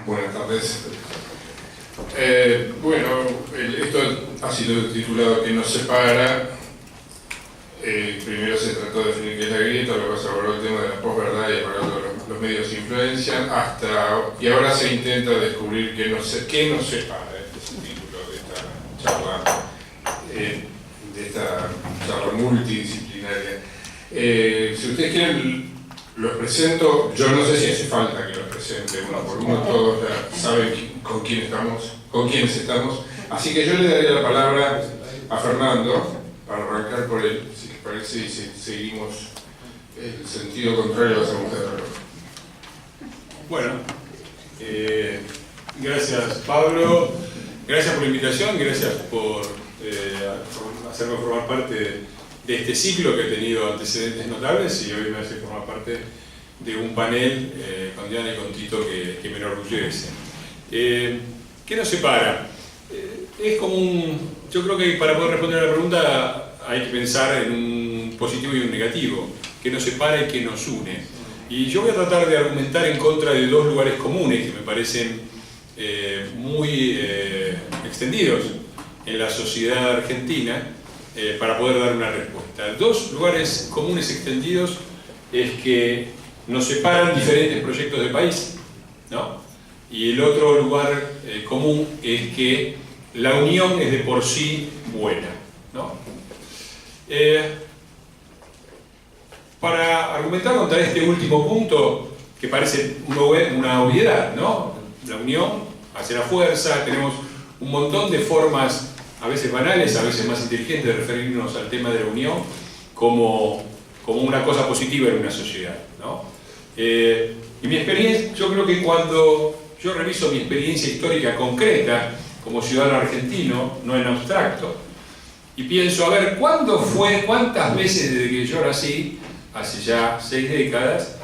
Buenas tardes. Bueno, esto ha sido titulado "Que nos separa". Primero se trató de definir qué es la grieta, luego se abordó el tema de la posverdad y abordó los medios de influencia, y ahora se intenta descubrir qué nos separa. Este es el título de esta charla multidisciplinaria. Si ustedes quieren, los presento. Yo no sé si hace falta que los presente uno por uno, todos ya saben con quiénes estamos. Así que yo le daría la palabra a Fernando para arrancar por él, si les parece, y si seguimos el sentido contrario lo hacemos de reloj. Bueno, gracias Pablo, gracias por la invitación, gracias por hacerme formar parte de este ciclo que ha tenido antecedentes notables, y hoy me hace formar parte de un panel con Diana y con Tito que me enorgullece. ¿Qué nos separa? Es como yo creo que para poder responder a la pregunta hay que pensar en un positivo y un negativo, qué nos separa y qué nos une. Y yo voy a tratar de argumentar en contra de dos lugares comunes que me parecen muy extendidos en la sociedad argentina, para poder dar una respuesta. Dos lugares comunes extendidos es que nos separan diferentes proyectos de país, ¿no? Y el otro lugar común es que la unión es de por sí buena, ¿no? Para argumentar contra este último punto, que parece una obviedad, ¿no? La unión hace la fuerza, tenemos un montón de formas, a veces banales, a veces más inteligentes, de referirnos al tema de la unión como una cosa positiva en una sociedad, ¿no? Y mi experiencia, yo creo que cuando yo reviso mi experiencia histórica concreta como ciudadano argentino, no en abstracto, y pienso, a ver, cuántas veces desde que yo nací, hace ya 6 décadas,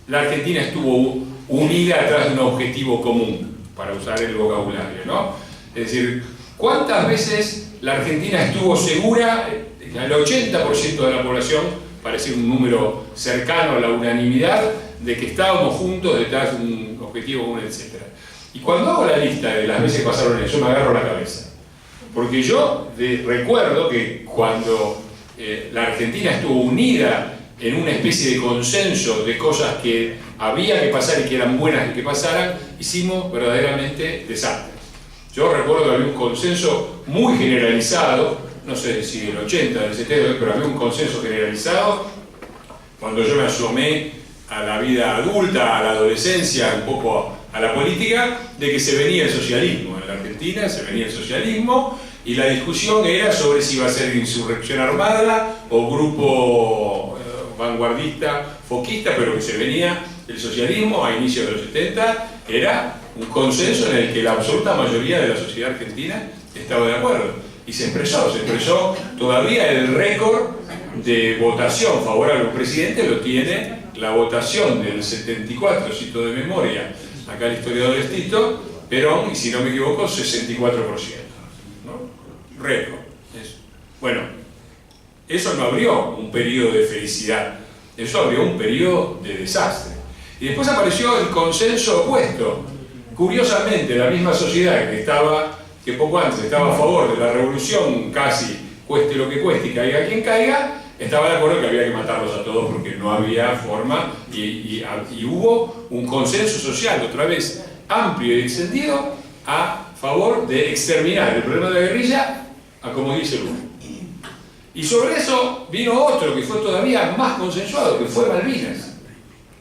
la Argentina estuvo unida atrás de un objetivo común, para usar el vocabulario, ¿no? Es decir, ¿cuántas veces la Argentina estuvo segura? El 80% de la población, parece un número cercano a la unanimidad, de que estábamos juntos detrás de un objetivo común, etc. Y cuando hago la lista de las veces que pasaron eso, me agarro la cabeza. Porque yo recuerdo que cuando la Argentina estuvo unida en una especie de consenso de cosas que había que pasar y que eran buenas que pasaran, hicimos verdaderamente desastres. Yo recuerdo que había un consenso muy generalizado, no sé si del 80, del 70, pero había un consenso generalizado cuando yo me asomé a la vida adulta, a la adolescencia, un poco a la política, de que se venía el socialismo. En la Argentina se venía el socialismo y la discusión era sobre si iba a ser insurrección armada o grupo vanguardista, foquista, pero que se venía el socialismo a inicios de los 70, era un consenso en el que la absoluta mayoría de la sociedad argentina estaba de acuerdo. Y se expresó todavía el récord de votación favorable al presidente, lo tiene la votación del 74, cito de memoria, acá el historiador es Tito, Perón, y si no me equivoco, 64%, ¿no? Récord. Bueno, eso no abrió un periodo de felicidad, eso abrió un periodo de desastre. Y después apareció el consenso opuesto. Curiosamente, la misma sociedad que poco antes estaba a favor de la revolución, casi cueste lo que cueste y caiga quien caiga, estaba de acuerdo que había que matarlos a todos porque no había forma, y hubo un consenso social, otra vez amplio y extendido, a favor de exterminar el problema de la guerrilla a como dice Lula. Y sobre eso vino otro que fue todavía más consensuado, que fue Malvinas.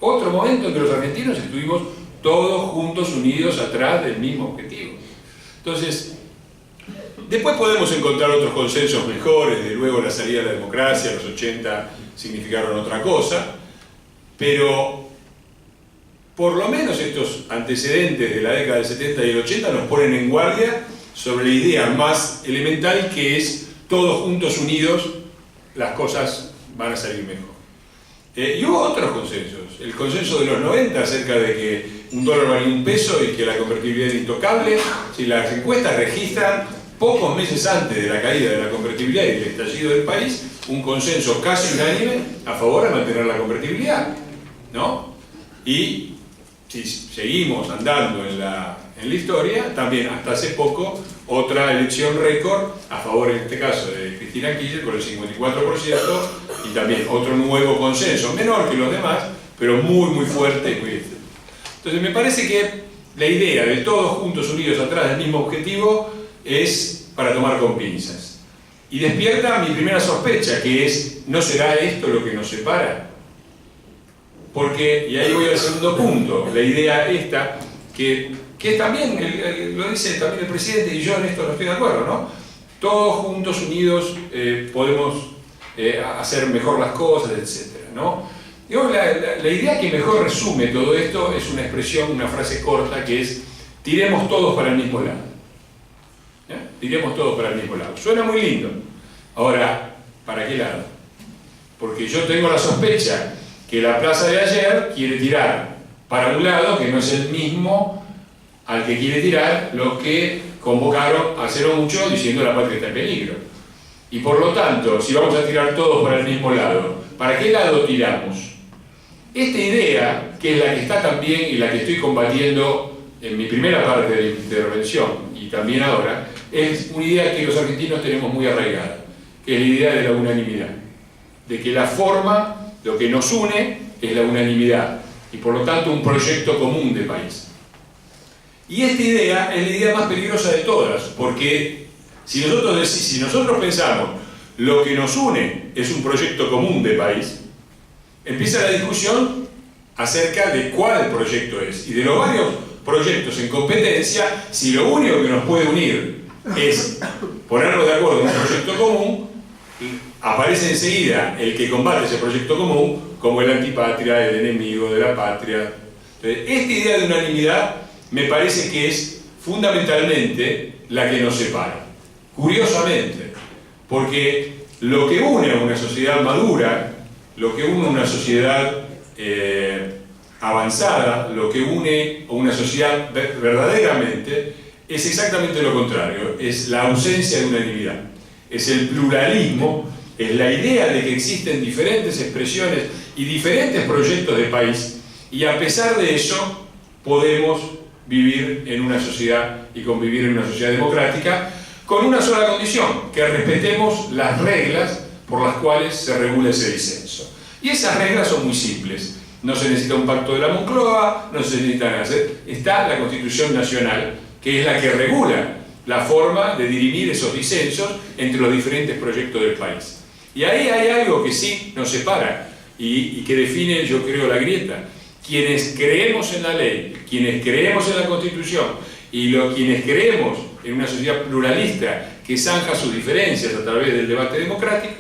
Otro momento en que los argentinos estuvimos todos juntos, unidos, atrás del mismo objetivo. Entonces, después podemos encontrar otros consensos mejores, desde luego la salida de la democracia, los 80 significaron otra cosa, pero por lo menos estos antecedentes de la década del 70 y el 80 nos ponen en guardia sobre la idea más elemental, que es todos juntos unidos las cosas van a salir mejor. Y hubo otros consensos, el consenso de los 90 acerca de que un dólar valía un peso y que la convertibilidad era intocable. Si las encuestas registran, pocos meses antes de la caída de la convertibilidad y del estallido del país, un consenso casi unánime a favor de mantener la convertibilidad, ¿no? Y si seguimos andando en la historia, también hasta hace poco otra elección récord a favor en este caso de Cristina Kirchner con el 54% y también otro nuevo consenso, menor que los demás, pero muy fuerte y muy fuerte. Entonces me parece que la idea de todos juntos unidos atrás del mismo objetivo es para tomar con pinzas. Y despierta mi primera sospecha, que es, ¿no será esto lo que nos separa? Porque, y ahí voy al segundo punto, la idea esta, que también, lo dice también el presidente, y yo en esto no estoy de acuerdo, ¿no? Todos juntos, unidos, podemos hacer mejor las cosas, etc., ¿no? Digamos, la idea que mejor resume todo esto es una expresión, una frase corta, que es, tiremos todos para el mismo lado. Tiremos todos para el mismo lado. Suena muy lindo. Ahora, ¿para qué lado? Porque yo tengo la sospecha que la plaza de ayer quiere tirar para un lado que no es el mismo al que quiere tirar los que convocaron a cero mucho diciendo la patria está en peligro. Y por lo tanto, si vamos a tirar todos para el mismo lado, ¿para qué lado tiramos? Esta idea, que es la que está también y la que estoy combatiendo en mi primera parte de la intervención y también ahora, es una idea que los argentinos tenemos muy arraigada, que es la idea de la unanimidad, de que la forma, lo que nos une es la unanimidad y por lo tanto un proyecto común de país. Y esta idea es la idea más peligrosa de todas, porque si nosotros pensamos lo que nos une es un proyecto común de país, empieza la discusión acerca de cuál proyecto es y de los varios proyectos en competencia. Si lo único que nos puede unir es ponernos de acuerdo en un proyecto común, aparece enseguida el que combate ese proyecto común como el antipatria, el enemigo de la patria. Entonces, esta idea de unanimidad me parece que es fundamentalmente la que nos separa. Curiosamente, porque lo que une a una sociedad madura, lo que une a una sociedad avanzada, lo que une a una sociedad verdaderamente, es exactamente lo contrario, es la ausencia de unanimidad, es el pluralismo, es la idea de que existen diferentes expresiones y diferentes proyectos de país, y a pesar de eso podemos vivir en una sociedad y convivir en una sociedad democrática con una sola condición, que respetemos las reglas por las cuales se regula ese disenso. Y esas reglas son muy simples. No se necesita un pacto de la Moncloa, no se necesita nada. Está la Constitución Nacional, que es la que regula la forma de dirimir esos disensos entre los diferentes proyectos del país. Y ahí hay algo que sí nos separa y que define, yo creo, la grieta. Quienes creemos en la ley, quienes creemos en la Constitución y quienes creemos en una sociedad pluralista que zanja sus diferencias a través del debate democrático,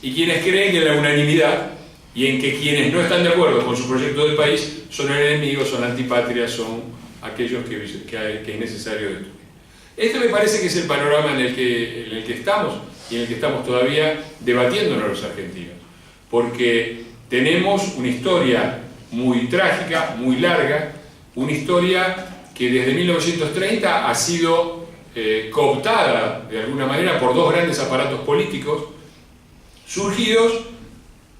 y quienes creen en la unanimidad y en que quienes no están de acuerdo con su proyecto de país son enemigos, son antipatrias, son aquellos que es necesario destruir. Este me parece que es el panorama en el que estamos y en el que estamos todavía debatiéndonos los argentinos, porque tenemos una historia muy trágica, muy larga, una historia que desde 1930 ha sido cooptada de alguna manera por dos grandes aparatos políticos surgidos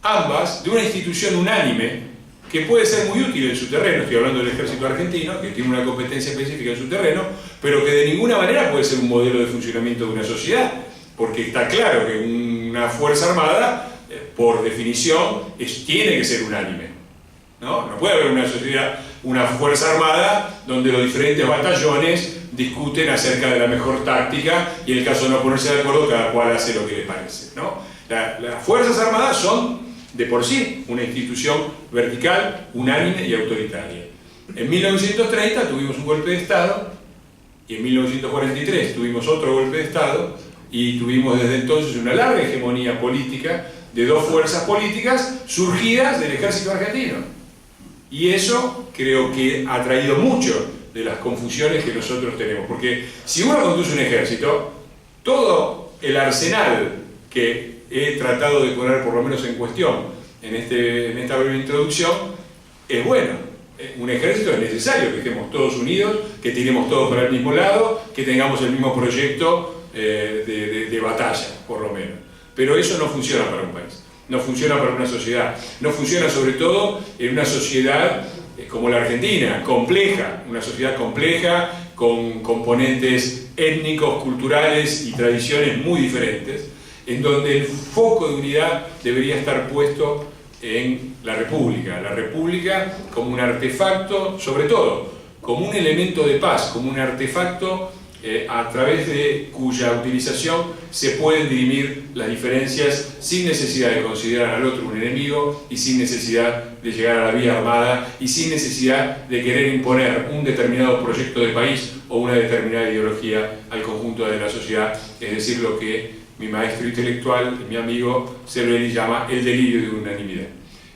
ambas de una institución unánime que puede ser muy útil en su terreno. Estoy hablando del ejército argentino, que tiene una competencia específica en su terreno, pero que de ninguna manera puede ser un modelo de funcionamiento de una sociedad, porque está claro que una fuerza armada, por definición, tiene que ser unánime, ¿no? No puede haber una sociedad, una fuerza armada donde los diferentes batallones discuten acerca de la mejor táctica y en el caso de no ponerse de acuerdo, cada cual hace lo que le parece, ¿no? Las fuerzas armadas son de por sí una institución vertical, unánime y autoritaria. En 1930 tuvimos un golpe de Estado y en 1943 tuvimos otro golpe de Estado y tuvimos desde entonces una larga hegemonía política de dos fuerzas políticas surgidas del ejército argentino. Y eso creo que ha traído mucho de las confusiones que nosotros tenemos, porque si uno conduce un ejército, todo el arsenal que he tratado de poner por lo menos en cuestión en esta breve introducción es bueno. Un ejército es necesario que estemos todos unidos, que tiremos todos para el mismo lado, que tengamos el mismo proyecto de batalla, por lo menos. Pero eso no funciona para un país, no funciona para una sociedad, no funciona sobre todo en una sociedad como la Argentina, compleja, una sociedad compleja, con componentes étnicos, culturales y tradiciones muy diferentes, en donde el foco de unidad debería estar puesto en la República como un artefacto, sobre todo, como un elemento de paz, como un artefacto a través de cuya utilización se pueden dirimir las diferencias sin necesidad de considerar al otro un enemigo y sin necesidad de llegar a la vía armada y sin necesidad de querer imponer un determinado proyecto de país o una determinada ideología al conjunto de la sociedad, es decir, lo que mi maestro intelectual, mi amigo Cervelli, llama el delirio de unanimidad.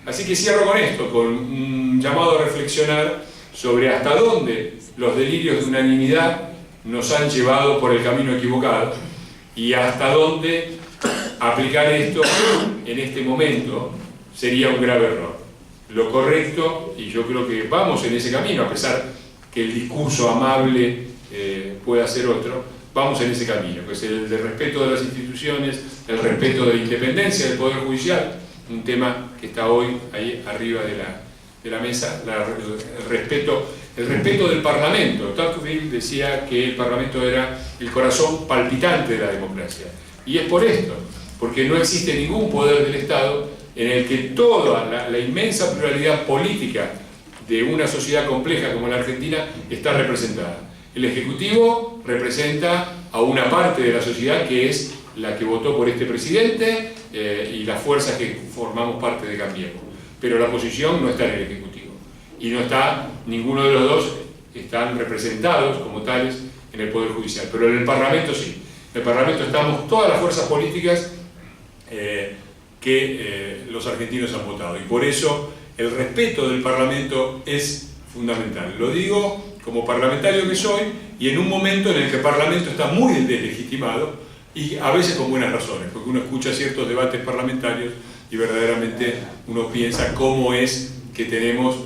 Así que cierro con esto, con un llamado a reflexionar sobre hasta dónde los delirios de unanimidad nos han llevado por el camino equivocado y hasta dónde aplicar esto en este momento sería un grave error. Lo correcto, y yo creo que vamos en ese camino, a pesar que el discurso amable pueda ser otro, vamos en ese camino, que es el de respeto de las instituciones, el respeto de la independencia del Poder Judicial, un tema que está hoy ahí arriba de la mesa, el respeto del Parlamento. Tocqueville decía que el Parlamento era el corazón palpitante de la democracia. Y es por esto, porque no existe ningún poder del Estado en el que toda la inmensa pluralidad política de una sociedad compleja como la Argentina está representada. El Ejecutivo representa a una parte de la sociedad que es la que votó por este presidente y las fuerzas que formamos parte de Cambiemos. Pero la oposición no está en el Ejecutivo. Y no está, ninguno de los dos están representados como tales en el Poder Judicial. Pero en el Parlamento sí. En el Parlamento estamos todas las fuerzas políticas que los argentinos han votado. Y por eso el respeto del Parlamento es fundamental. Lo digo como parlamentario que soy y en un momento en el que el Parlamento está muy deslegitimado y a veces con buenas razones, porque uno escucha ciertos debates parlamentarios y verdaderamente uno piensa cómo es que tenemos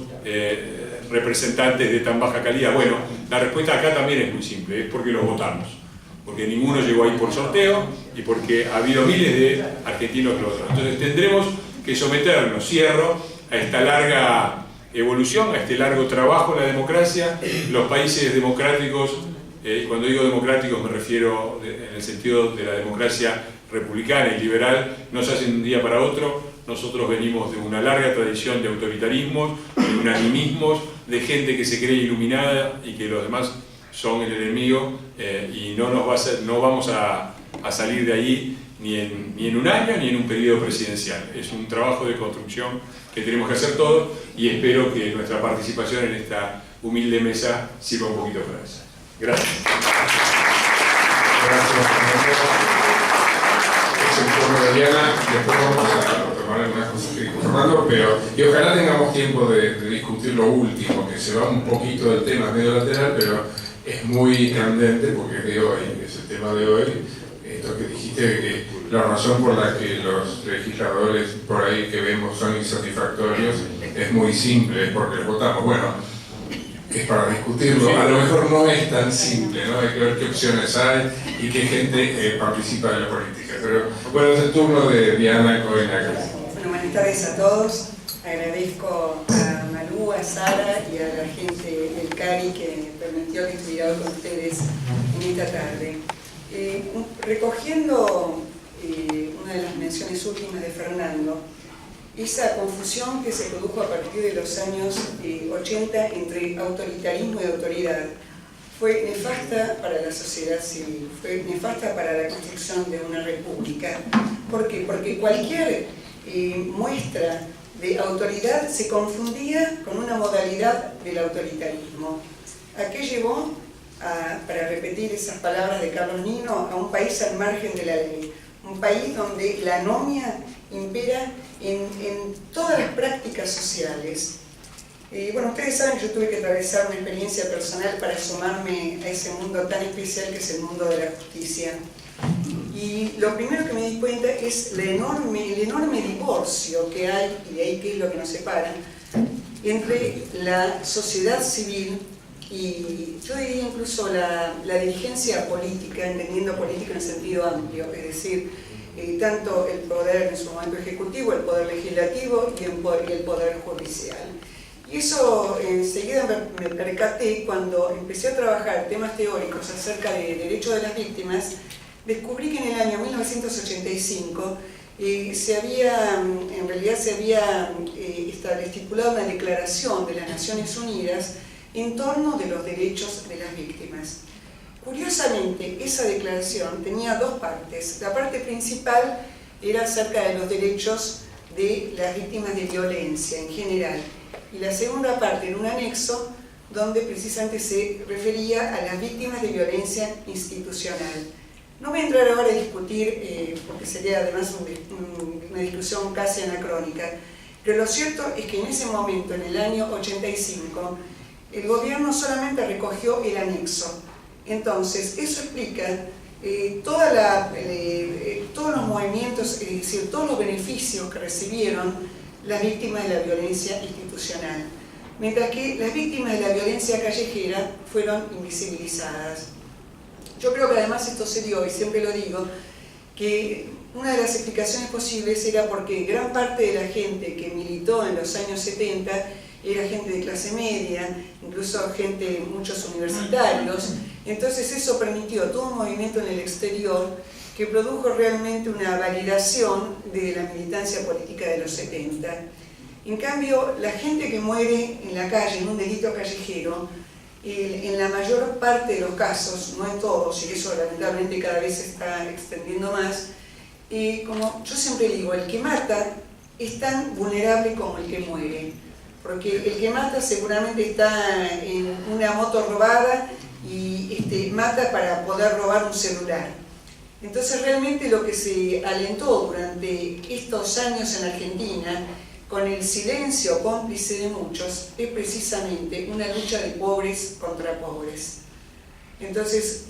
representantes de tan baja calidad. Bueno, la respuesta acá también es muy simple, es porque los votamos, porque ninguno llegó ahí por sorteo y porque ha habido miles de argentinos que lo votaron. Entonces tendremos que someternos, cierro, a esta larga evolución, a este largo trabajo en la democracia. Los países democráticos, cuando digo democráticos me refiero en el sentido de la democracia republicana y liberal, no se hacen de un día para otro. Nosotros venimos de una larga tradición de autoritarismos, de unanimismos, de gente que se cree iluminada y que los demás son el enemigo, y no vamos a salir de ahí ni en un año ni en un periodo presidencial. Es un trabajo de construcción que tenemos que hacer todos y espero que nuestra participación en esta humilde mesa sirva un poquito para eso. Gracias. Es el turno de Diana, después vamos a tomar algunas cosas que dijo Fernando, pero y ojalá tengamos tiempo de discutir lo último, que se va un poquito del tema medio lateral, pero es muy candente porque es de hoy, es el tema de hoy. Esto que dijiste de que la razón por la que los legisladores por ahí que vemos son insatisfactorios es muy simple, es porque los votamos. Bueno, es para discutirlo. A lo mejor no es tan simple, ¿no? Hay que ver qué opciones hay y qué gente participa de la política. Pero bueno, es el turno de Diana Cohen. Bueno, buenas tardes a todos. Agradezco a Malú, a Sara y a la gente del CARI que me permitió que estuviera con ustedes en esta tarde. Recogiendo una de las menciones últimas de Fernando, esa confusión que se produjo a partir de los años 80 entre autoritarismo y autoridad fue nefasta para la sociedad civil, fue nefasta para la construcción de una república. ¿Por qué? Porque cualquier muestra de autoridad se confundía con una modalidad del autoritarismo. ¿A qué llevó? Para repetir esas palabras de Carlos Nino, a un país al margen de la ley, un país donde la anomia impera en todas las prácticas sociales. Bueno, ustedes saben que yo tuve que atravesar una experiencia personal para sumarme a ese mundo tan especial que es el mundo de la justicia. Y lo primero que me di cuenta es el enorme divorcio que hay, y de ahí qué es lo que nos separa, entre la sociedad civil y yo diría incluso la dirigencia política, entendiendo política en sentido amplio, es decir, tanto el poder en su momento ejecutivo, el poder legislativo y el poder judicial. Y eso enseguida me percaté cuando empecé a trabajar temas teóricos acerca de derechos de las víctimas. Descubrí que en el año 1985 en realidad se había estipulado una declaración de las Naciones Unidas en torno de los derechos de las víctimas. Curiosamente, esa declaración tenía dos partes. La parte principal era acerca de los derechos de las víctimas de violencia en general. Y la segunda parte era un anexo donde precisamente se refería a las víctimas de violencia institucional. No voy a entrar ahora a discutir, porque sería además una discusión casi anacrónica, pero lo cierto es que en ese momento, en el año 85, el gobierno solamente recogió el anexo. Entonces, eso explica todos los movimientos, es decir, todos los beneficios que recibieron las víctimas de la violencia institucional, mientras que las víctimas de la violencia callejera fueron invisibilizadas. Yo creo que además esto se dio, y siempre lo digo, que una de las explicaciones posibles era porque gran parte de la gente que militó en los años 70 era gente de clase media, incluso muchos universitarios. Entonces eso permitió todo un movimiento en el exterior que produjo realmente una validación de la militancia política de los 70. En cambio, la gente que muere en la calle, en un delito callejero, en la mayor parte de los casos, no en todos, y eso lamentablemente cada vez se está extendiendo más, como yo siempre digo, el que mata es tan vulnerable como el que muere, porque el que mata seguramente está en una moto robada y mata para poder robar un celular. Entonces realmente lo que se alentó durante estos años en Argentina, con el silencio cómplice de muchos, es precisamente una lucha de pobres contra pobres. Entonces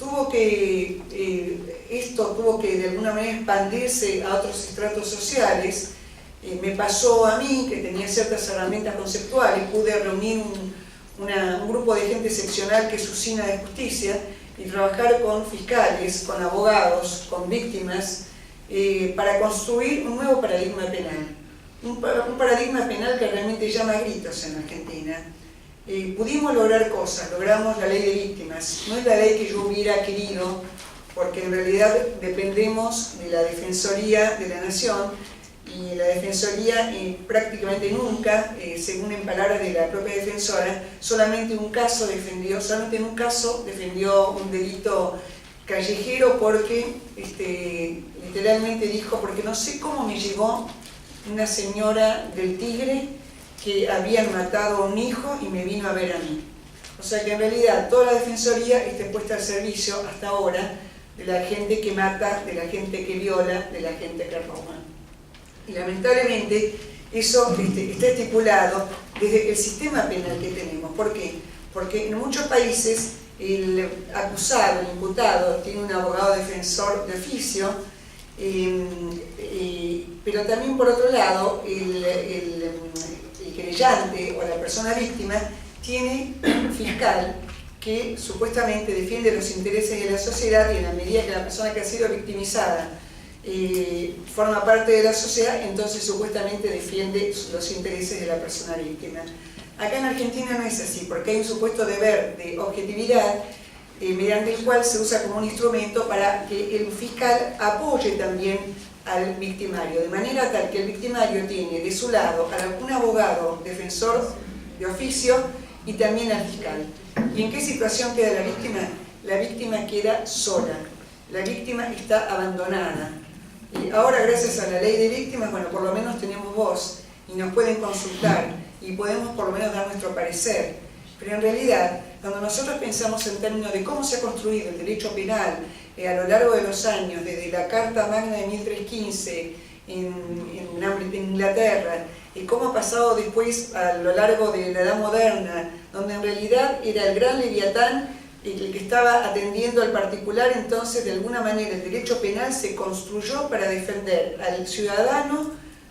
esto tuvo que de alguna manera expandirse a otros estratos sociales. Me pasó a mí, que tenía ciertas herramientas conceptuales, pude reunir un grupo de gente excepcional que es Usina de Justicia y trabajar con fiscales, con abogados, con víctimas, para construir un nuevo paradigma penal. Un paradigma penal que realmente llama a gritos en Argentina. Pudimos lograr cosas, logramos la ley de víctimas. No es la ley que yo hubiera querido, porque en realidad dependemos de la Defensoría de la Nación, y la Defensoría prácticamente nunca, según en palabras de la propia defensora, solamente en un caso defendió un delito callejero porque literalmente dijo, porque no sé cómo me llegó una señora del Tigre que habían matado a un hijo y me vino a ver a mí. O sea que en realidad toda la Defensoría está puesta al servicio hasta ahora de la gente que mata, de la gente que viola, de la gente que roba. Y lamentablemente eso está estipulado desde el sistema penal que tenemos. ¿Por qué? Porque en muchos países el acusado, el imputado, tiene un abogado defensor de oficio, pero también por otro lado el querellante o la persona víctima tiene un fiscal que supuestamente defiende los intereses de la sociedad, y en la medida que la persona que ha sido victimizada forma parte de la sociedad, entonces supuestamente defiende los intereses de la persona víctima. Acá en Argentina no es así, porque hay un supuesto deber de objetividad mediante el cual se usa como un instrumento para que el fiscal apoye también al victimario, de manera tal que el victimario tiene de su lado a un abogado defensor de oficio y también al fiscal. ¿Y en qué situación queda la víctima? La víctima queda sola, la víctima está abandonada. Y ahora, gracias a la ley de víctimas, bueno, por lo menos tenemos voz y nos pueden consultar y podemos por lo menos dar nuestro parecer. Pero en realidad, cuando nosotros pensamos en términos de cómo se ha construido el derecho penal a lo largo de los años, desde la Carta Magna de 1315 en Inglaterra, y cómo ha pasado después a lo largo de la Edad Moderna, donde en realidad era el gran Leviatán el que estaba atendiendo al particular, entonces de alguna manera el derecho penal se construyó para defender al ciudadano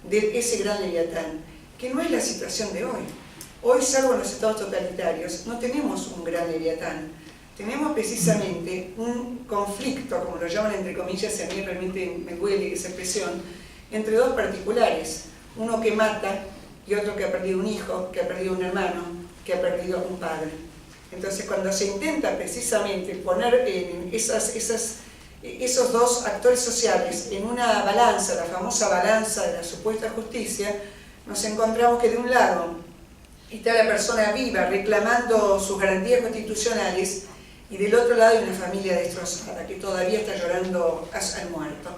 de ese gran Leviatán, que no es la situación de hoy. Hoy, salvo en los estados totalitarios, no tenemos un gran Leviatán. Tenemos precisamente un conflicto, como lo llaman entre comillas, y a mí realmente me huele esa expresión, entre dos particulares. Uno que mata y otro que ha perdido un hijo, que ha perdido un hermano, que ha perdido un padre. Entonces, cuando se intenta precisamente poner en esos dos actores sociales en una balanza, la famosa balanza de la supuesta justicia, nos encontramos que de un lado está la persona viva reclamando sus garantías constitucionales y del otro lado hay una familia destrozada que todavía está llorando al muerto.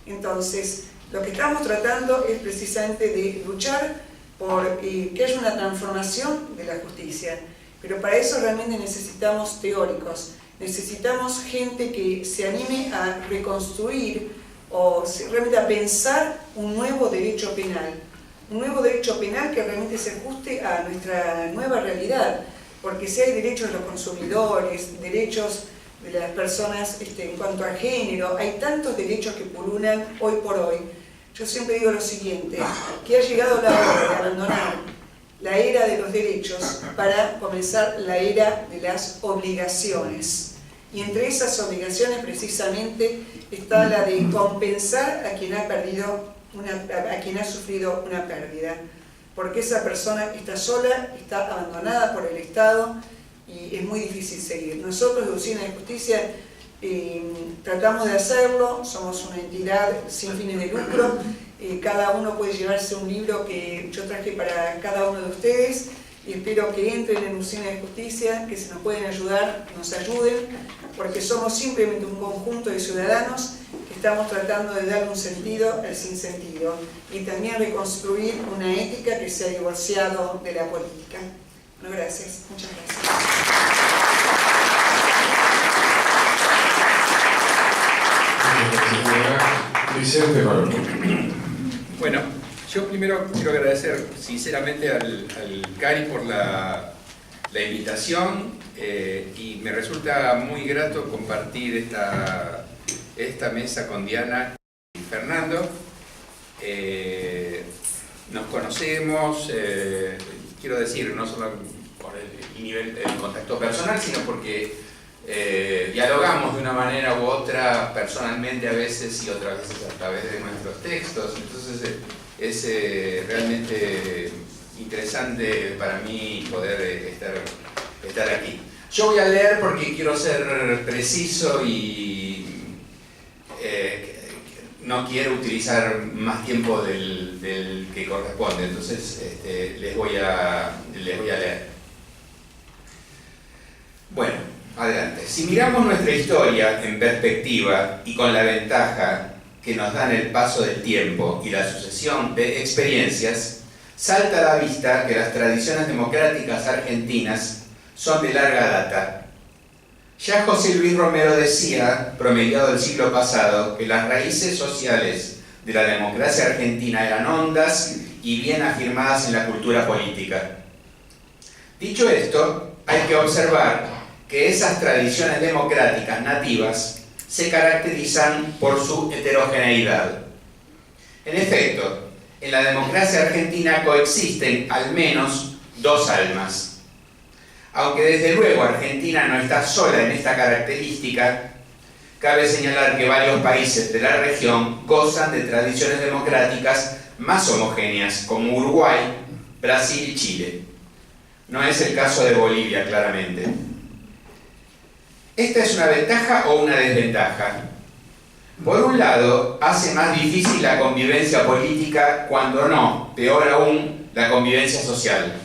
Entonces, lo que estamos tratando es precisamente de luchar por que haya una transformación de la justicia, pero para eso realmente necesitamos teóricos, necesitamos gente que se anime a reconstruir o realmente a pensar un nuevo derecho penal que realmente se ajuste a nuestra nueva realidad, porque si hay derechos de los consumidores, derechos de las personas en cuanto a género, hay tantos derechos que pululan hoy por hoy. Yo siempre digo lo siguiente, que ha llegado la hora de abandonar la era de los derechos para comenzar la era de las obligaciones. Y entre esas obligaciones precisamente está la de compensar a quien ha perdido a quien ha sufrido una pérdida, porque esa persona está sola, está abandonada por el Estado y es muy difícil seguir. Nosotros de Usina de Justicia tratamos de hacerlo, somos una entidad sin fines de lucro, cada uno puede llevarse un libro que yo traje para cada uno de ustedes y espero que entren en Usina de Justicia, que si nos pueden ayudar, nos ayuden, porque somos simplemente un conjunto de ciudadanos que estamos tratando de darle un sentido al sinsentido y también reconstruir una ética que se ha divorciado de la política. Bueno, gracias. Muchas gracias. Vicente Pablo. Bueno, yo primero quiero agradecer sinceramente al CARI por la invitación y me resulta muy grato compartir esta mesa con Diana y Fernando. Nos conocemos, quiero decir, no solo por el nivel del contacto personal, sino porque dialogamos de una manera u otra personalmente a veces y otras veces a través de nuestros textos. Entonces es realmente interesante para mí poder estar aquí. Yo voy a leer porque quiero ser preciso y no quiero utilizar más tiempo del que corresponde, entonces les voy a leer. Bueno, adelante. Si miramos nuestra historia en perspectiva y con la ventaja que nos dan el paso del tiempo y la sucesión de experiencias, salta a la vista que las tradiciones democráticas argentinas son de larga data. Ya José Luis Romero decía, promediado el siglo pasado, que las raíces sociales de la democracia argentina eran hondas y bien afirmadas en la cultura política. Dicho esto, hay que observar que esas tradiciones democráticas nativas se caracterizan por su heterogeneidad. En efecto, en la democracia argentina coexisten al menos dos almas. Aunque desde luego Argentina no está sola en esta característica, cabe señalar que varios países de la región gozan de tradiciones democráticas más homogéneas, como Uruguay, Brasil y Chile. No es el caso de Bolivia, claramente. ¿Esta es una ventaja o una desventaja? Por un lado, hace más difícil la convivencia política, cuando no, peor aún, la convivencia social.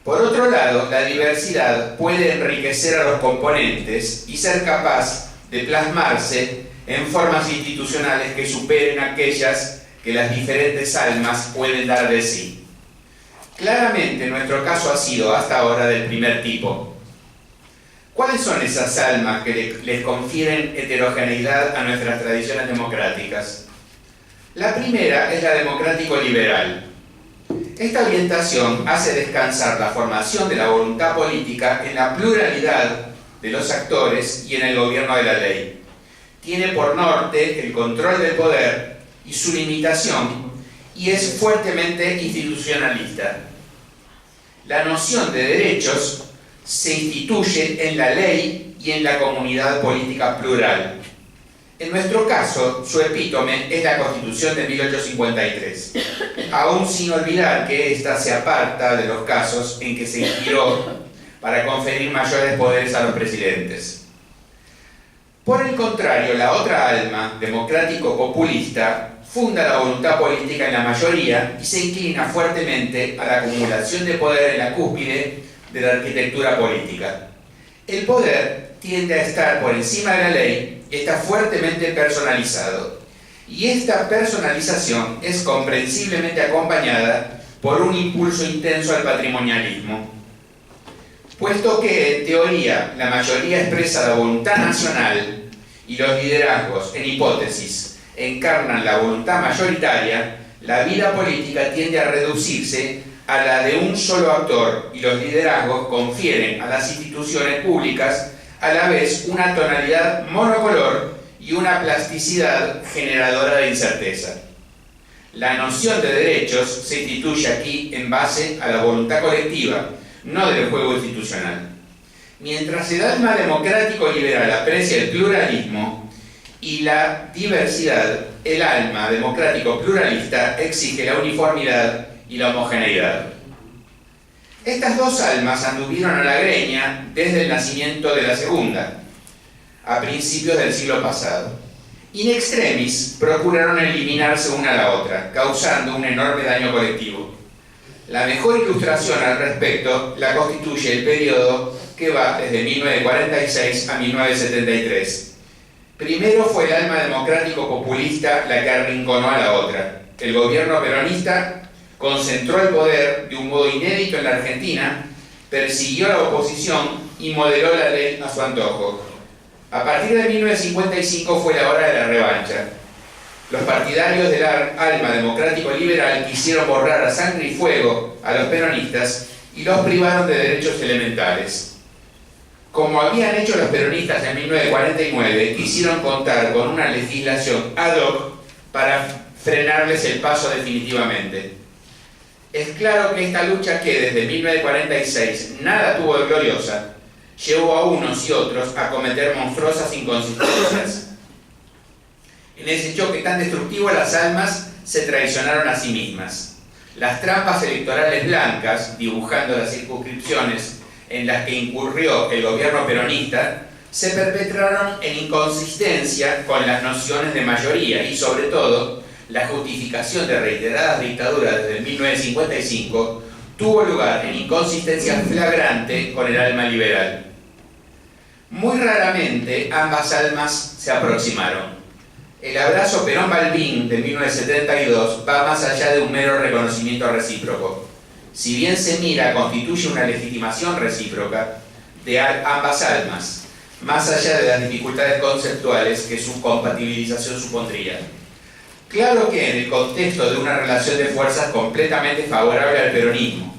Por otro lado, la diversidad puede enriquecer a los componentes y ser capaz de plasmarse en formas institucionales que superen aquellas que las diferentes almas pueden dar de sí. Claramente, nuestro caso ha sido hasta ahora del primer tipo. ¿Cuáles son esas almas que les confieren heterogeneidad a nuestras tradiciones democráticas? La primera es la democrático-liberal. Esta orientación hace descansar la formación de la voluntad política en la pluralidad de los actores y en el gobierno de la ley. Tiene por norte el control del poder y su limitación, y es fuertemente institucionalista. La noción de derechos se instituye en la ley y en la comunidad política plural. En nuestro caso, su epítome es la Constitución de 1853, aún sin olvidar que ésta se aparta de los casos en que se inspiró para conferir mayores poderes a los presidentes. Por el contrario, la otra alma, democrático-populista, funda la voluntad política en la mayoría y se inclina fuertemente a la acumulación de poder en la cúspide de la arquitectura política. El poder tiende a estar por encima de la ley y está fuertemente personalizado. Y esta personalización es comprensiblemente acompañada por un impulso intenso al patrimonialismo. Puesto que, en teoría, la mayoría expresa la voluntad nacional y los liderazgos, en hipótesis, encarnan la voluntad mayoritaria, la vida política tiende a reducirse a la de un solo actor y los liderazgos confieren a las instituciones públicas a la vez una tonalidad monocolor y una plasticidad generadora de incerteza. La noción de derechos se instituye aquí en base a la voluntad colectiva, no del juego institucional. Mientras el alma democrático-liberal aprecia el pluralismo y la diversidad, el alma democrático-pluralista exige la uniformidad y la homogeneidad. Estas dos almas anduvieron a la greña desde el nacimiento de la segunda, a principios del siglo pasado. In extremis procuraron eliminarse una a la otra, causando un enorme daño colectivo. La mejor ilustración al respecto la constituye el periodo que va desde 1946 a 1973. Primero fue el alma democrático-populista la que arrinconó a la otra. El gobierno peronista concentró el poder de un modo inédito en la Argentina, persiguió a la oposición y modeló la ley a su antojo. A partir de 1955 fue la hora de la revancha. Los partidarios del alma democrático-liberal quisieron borrar a sangre y fuego a los peronistas y los privaron de derechos elementales. Como habían hecho los peronistas en 1949, quisieron contar con una legislación ad hoc para frenarles el paso definitivamente. Es claro que esta lucha, que desde 1946 nada tuvo de gloriosa, llevó a unos y otros a cometer monstruosas inconsistencias. En ese choque tan destructivo, las almas se traicionaron a sí mismas. Las trampas electorales blancas, dibujando las circunscripciones en las que incurrió el gobierno peronista, se perpetraron en inconsistencia con las nociones de mayoría y, sobre todo, la justificación de reiteradas dictaduras desde 1955 tuvo lugar en inconsistencia flagrante con el alma liberal. Muy raramente ambas almas se aproximaron. El abrazo Perón-Balbín de 1972 va más allá de un mero reconocimiento recíproco. Si bien se mira, constituye una legitimación recíproca de ambas almas, más allá de las dificultades conceptuales que su compatibilización supondría. Claro que en el contexto de una relación de fuerzas completamente favorable al peronismo,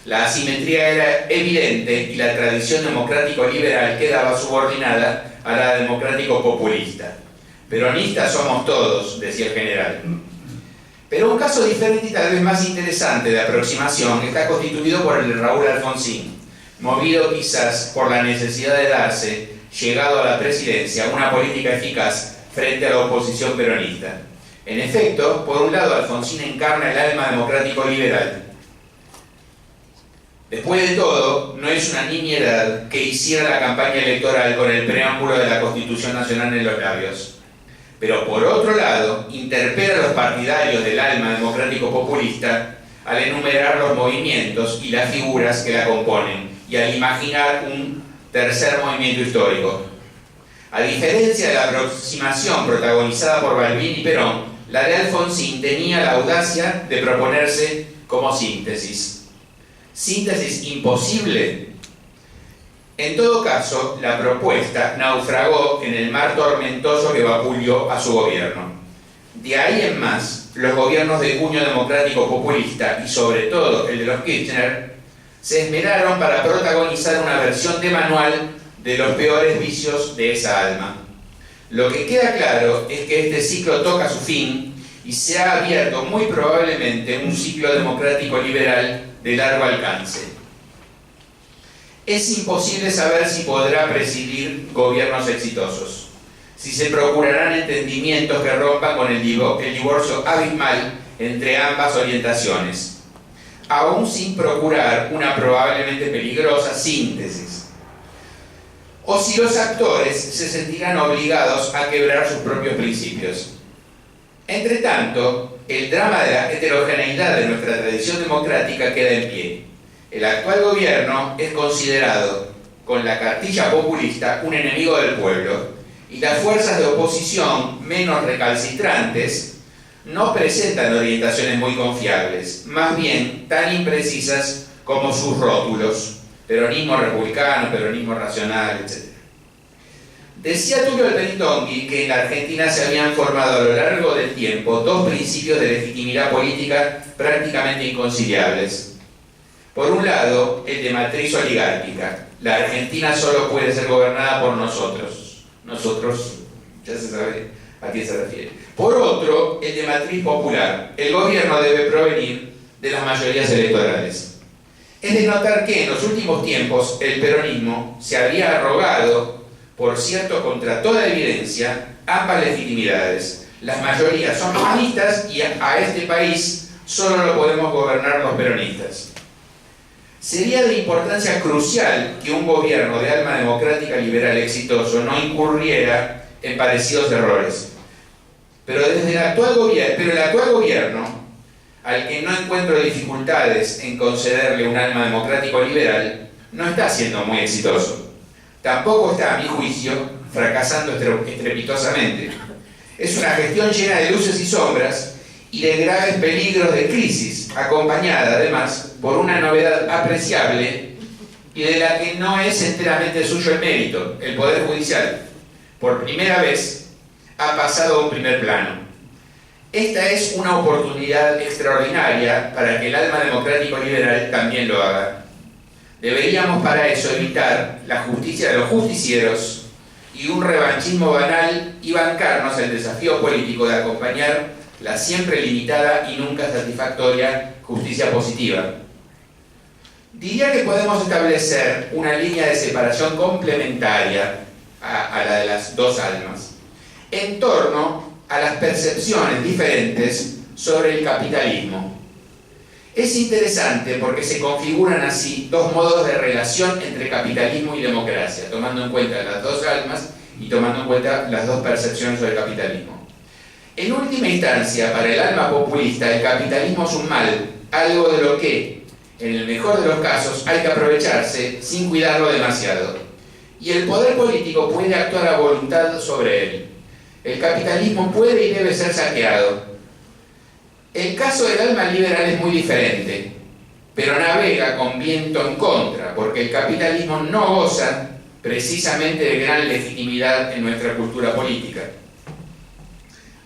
la asimetría era evidente y la tradición democrático-liberal quedaba subordinada a la democrático-populista. Peronistas somos todos, decía el general. Pero un caso diferente y tal vez más interesante de aproximación está constituido por el de Raúl Alfonsín, movido quizás por la necesidad de darse, llegado a la presidencia, una política eficaz frente a la oposición peronista. En efecto, por un lado, Alfonsín encarna el alma democrático-liberal. Después de todo, no es una nimiedad que hiciera la campaña electoral con el preámbulo de la Constitución Nacional en los labios. Pero por otro lado, interpela a los partidarios del alma democrático-populista al enumerar los movimientos y las figuras que la componen y al imaginar un tercer movimiento histórico. A diferencia de la aproximación protagonizada por Balbín y Perón, la de Alfonsín tenía la audacia de proponerse como síntesis. ¿Síntesis imposible? En todo caso, la propuesta naufragó en el mar tormentoso que vapuleó a su gobierno. De ahí en más, los gobiernos de cuño democrático populista y sobre todo el de los Kirchner se esmeraron para protagonizar una versión de manual de los peores vicios de esa alma. Lo que queda claro es que este ciclo toca su fin y se ha abierto muy probablemente un ciclo democrático liberal de largo alcance. Es imposible saber si podrá presidir gobiernos exitosos. si se procurarán entendimientos que rompan con el divorcio abismal entre ambas orientaciones, aún sin procurar una probablemente peligrosa síntesis, o si los actores se sentirán obligados a quebrar sus propios principios. Entre tanto, el drama de la heterogeneidad de nuestra tradición democrática queda en pie. El actual gobierno es considerado, con la cartilla populista, un enemigo del pueblo, y las fuerzas de oposición menos recalcitrantes no presentan orientaciones muy confiables, más bien tan imprecisas como sus rótulos: peronismo republicano, peronismo racional, etc. Decía Tullio Albertonghi que en la Argentina se habían formado a lo largo del tiempo dos principios de legitimidad política prácticamente inconciliables. Por un lado, el de matriz oligárquica: la Argentina solo puede ser gobernada por nosotros. Nosotros, ya se sabe a quién se refiere. Por otro, el de matriz popular: el gobierno debe provenir de las mayorías electorales. Es de notar que en los últimos tiempos el peronismo se había arrogado, por cierto contra toda evidencia, ambas legitimidades. Las mayorías son peronistas y a este país solo lo podemos gobernar los peronistas. Sería de importancia crucial que un gobierno de alma democrática liberal exitoso no incurriera en parecidos errores. Pero el actual gobierno, al que no encuentro dificultades en concederle un alma democrático liberal, no está siendo muy exitoso. Tampoco está, a mi juicio, fracasando estrepitosamente. Es una gestión llena de luces y sombras y de graves peligros de crisis, acompañada además por una novedad apreciable y de la que no es enteramente suyo el mérito: el Poder Judicial, por primera vez, ha pasado a un primer plano. Esta es una oportunidad extraordinaria para que el alma democrático liberal también lo haga. Deberíamos para eso evitar la justicia de los justicieros y un revanchismo banal y bancarnos el desafío político de acompañar la siempre limitada y nunca satisfactoria justicia positiva. Diría que podemos establecer una línea de separación complementaria a la de las dos almas, en torno a las percepciones diferentes sobre el capitalismo. Es interesante porque se configuran así dos modos de relación entre capitalismo y democracia, tomando en cuenta las dos almas y tomando en cuenta las dos percepciones sobre el capitalismo. En última instancia, para el alma populista, el capitalismo es un mal, algo de lo que, en el mejor de los casos, hay que aprovecharse sin cuidarlo demasiado. Y el poder político puede actuar a voluntad sobre él. El capitalismo puede y debe ser saqueado. El caso del alma liberal es muy diferente, pero navega con viento en contra, porque el capitalismo no goza precisamente de gran legitimidad en nuestra cultura política.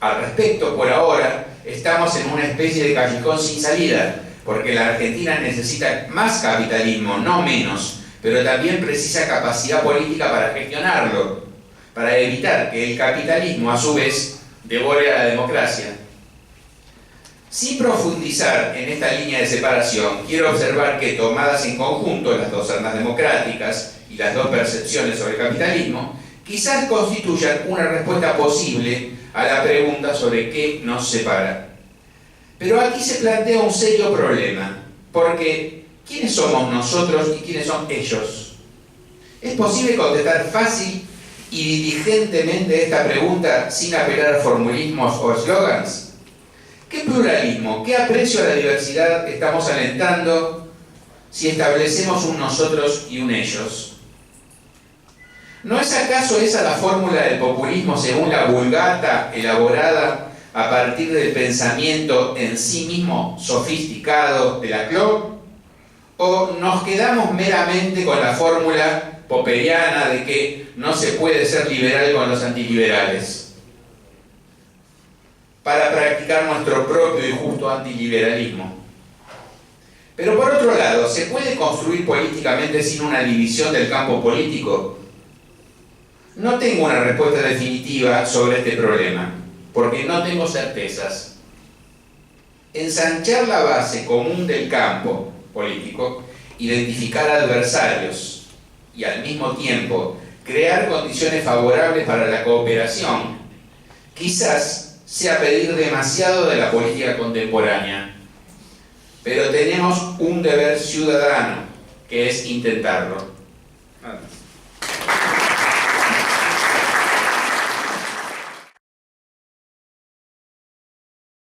Al respecto, por ahora, estamos en una especie de callejón sin salida, porque la Argentina necesita más capitalismo, no menos, pero también precisa capacidad política para gestionarlo, para evitar que el capitalismo, a su vez, devore a la democracia. Sin profundizar en esta línea de separación, quiero observar que, tomadas en conjunto las dos armas democráticas y las dos percepciones sobre el capitalismo, quizás constituyan una respuesta posible a la pregunta sobre qué nos separa. Pero aquí se plantea un serio problema, porque ¿quiénes somos nosotros y quiénes son ellos? ¿Es posible contestar fácil y diligentemente esta pregunta sin apelar a formulismos o eslogans? ¿Qué pluralismo, qué aprecio a la diversidad estamos alentando si establecemos un nosotros y un ellos? ¿No es acaso esa la fórmula del populismo según la Vulgata elaborada a partir del pensamiento en sí mismo sofisticado de Laclau? ¿O nos quedamos meramente con la fórmula popperiana de que no se puede ser liberal con los antiliberales, para practicar nuestro propio y justo antiliberalismo? Pero por otro lado, ¿se puede construir políticamente sin una división del campo político? No tengo una respuesta definitiva sobre este problema, porque no tengo certezas. Ensanchar la base común del campo político, identificar adversarios y al mismo tiempo crear condiciones favorables para la cooperación. Quizás sea pedir demasiado de la política contemporánea, pero tenemos un deber ciudadano, que es intentarlo.